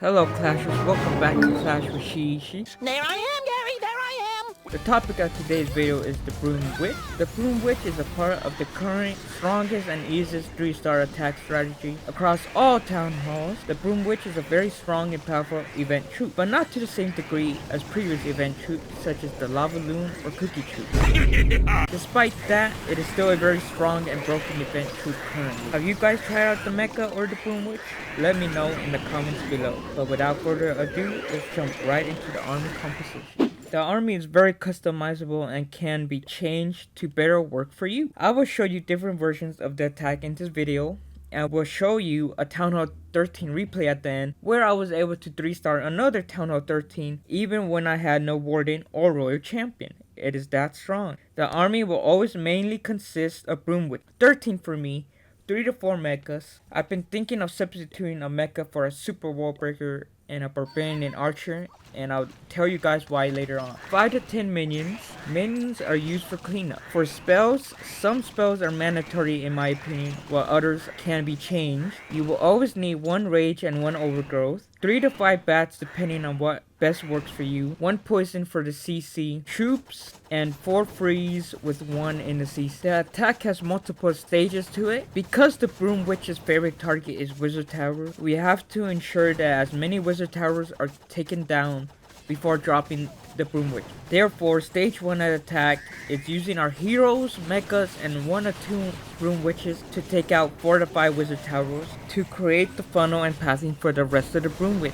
Hello Clashers, welcome back to Clash with Shiishi. There I am, Gary, there I am! The topic of today's video is the Broom Witch. The Broom Witch is a part of the current, strongest and easiest 3-star attack strategy across all town halls. The Broom Witch is a very strong and powerful event troop, but not to the same degree as previous event troops such as the Lava Loon or Cookie Troop. Despite that, it is still a very strong and broken event troop currently. Have you guys tried out the mecha or the Broom Witch? Let me know in the comments below. But without further ado, let's jump right into the army composition. The army is very customizable and can be changed to better work for you. I will show you different versions of the attack in this video, and will show you a Town Hall 13 replay at the end where I was able to 3-star another Town Hall 13 even when I had no warden or royal champion. It is that strong. The army will always mainly consist of Broom with 13 for me, 3 to 4 mechas. I've been thinking of substituting a mecha for a super wall breaker and a barbarian and archer, and I'll tell you guys why later on. 5 to 10 minions. Minions are used for cleanup. For spells, some spells are mandatory in my opinion, while others can be changed. You will always need 1 rage and 1 overgrowth. 3 to 5 bats depending on what best works for you. 1 poison for the CC troops, and 4 freeze with 1 in the CC. The attack has multiple stages to it. Because the Broom Witch's favorite target is wizard tower, we have to ensure that as many wizard towers are taken down before dropping the Broom Witch. Therefore, stage 1 attack is using our heroes, mechas, and 1 or 2 Broom Witches to take out 4 to 5 wizard towers to create the funnel and pathing for the rest of the Broom Witch.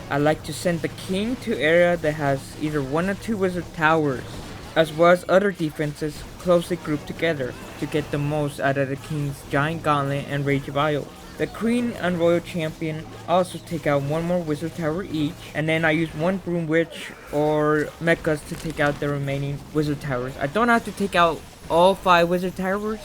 I like to send the king to area that has either 1 or 2 wizard towers, as well as other defenses closely grouped together to get the most out of the king's giant gauntlet and rage vial. The queen and royal champion also take out 1 more wizard tower each, and then I use 1 Broom Witch or mechas to take out the remaining wizard towers. I don't have to take out all 5 wizard towers,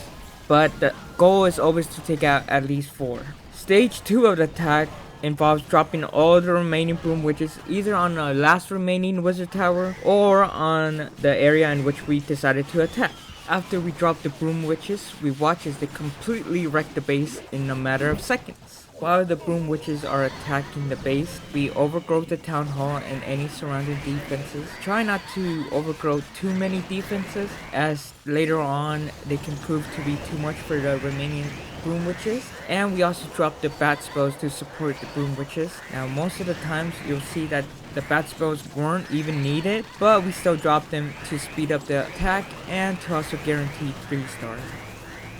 but the goal is always to take out at least 4. Stage 2 of the attack involves dropping all the remaining Broom Witches either on the last remaining wizard tower or on the area in which we decided to attack. After we drop the Broom Witches, we watch as they completely wreck the base in a matter of seconds. While the Broom Witches are attacking the base, we overgrow the town hall and any surrounding defenses. Try not to overgrow too many defenses, as later on they can prove to be too much for the remaining Broom Witches. And we also drop the bat spells to support the Broom Witches. Now most of the times you'll see that the bat spells weren't even needed, but we still dropped them to speed up the attack and to also guarantee 3 stars.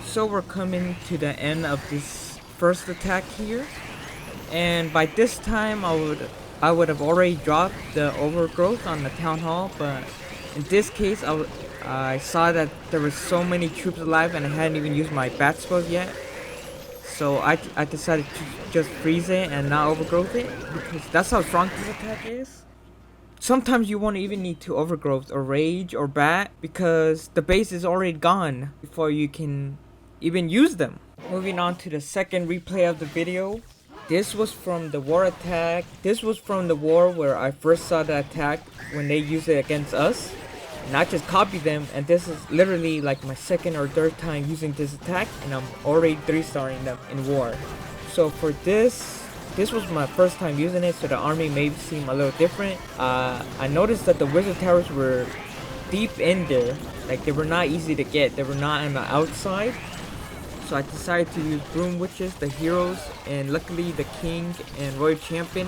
So we're coming to the end of this first attack here, and by this time I would have already dropped the overgrowth on the town hall, but in this case I saw that there were so many troops alive and I hadn't even used my bat spells yet, so I decided to just freeze it and not overgrowth it, because that's how strong this attack is. Sometimes you won't even need to overgrowth or rage or bat, because the base is already gone before you can even use them. Moving on to the second replay of the video. This was from the war attack. This was from the war where I first saw the attack when they used it against us. And I just copied them, and this is literally like my second or third time using this attack, and I'm already 3-starring them in war. So for this was my first time using it, so the army may seem a little different. I noticed that the wizard towers were deep in there, like they were not easy to get. They were not on the outside. So I decided to use Broom Witches, the heroes, and luckily the king and royal champion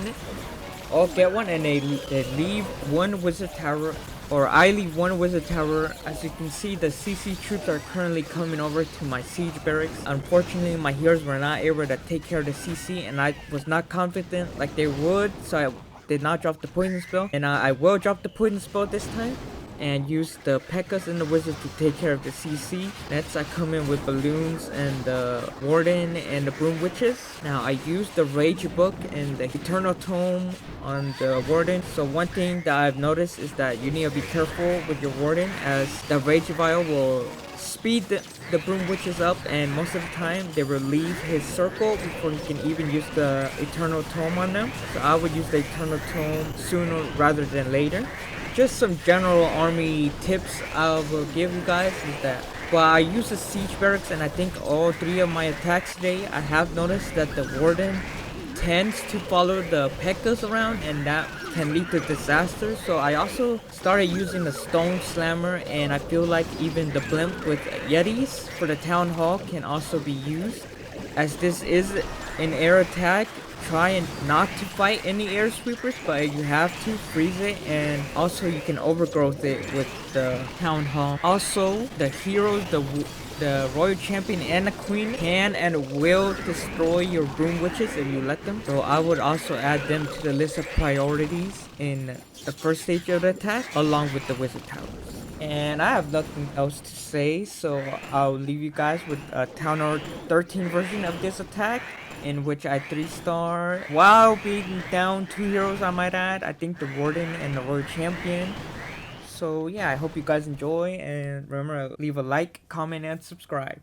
all get one, and they leave 1 wizard tower, or I leave 1 wizard tower. As you can see, the CC troops are currently coming over to my siege barracks. Unfortunately, my heroes were not able to take care of the CC, and I was not confident like they would, so I did not drop the poison spell, and I will drop the poison spell this time and use the P.E.K.K.A.s and the wizards to take care of the CC. Next I come in with balloons and the warden and the Broom Witches. Now I use the rage book and the eternal tome on the warden. So one thing that I've noticed is that you need to be careful with your warden, as the rage vial will speed the Broom Witches up, and most of the time they will leave his circle before he can even use the eternal tome on them. So I would use the eternal tome sooner rather than later. Just some general army tips I will give you guys is that while I use the siege barracks and I think all 3 of my attacks today, I have noticed that the warden tends to follow the pekkas around, and that can lead to disaster. So I also started using the stone slammer, and I feel like even the blimp with yetis for the town hall can also be used, as this is an air attack. Try and not to fight any air sweepers, but you have to freeze it, and also you can overgrowth it with the town hall. Also, the heroes, the royal champion and the queen can and will destroy your broom witches if you let them. So I would also add them to the list of priorities in the first stage of the attack, along with the wizard towers. And I have nothing else to say, so I'll leave you guys with a Town Hall 13 version of this attack, in which I 3-star while being down 2 heroes, I might add. I think the warden and the royal champion. So yeah, I hope you guys enjoy, and remember to leave a like, comment, and subscribe.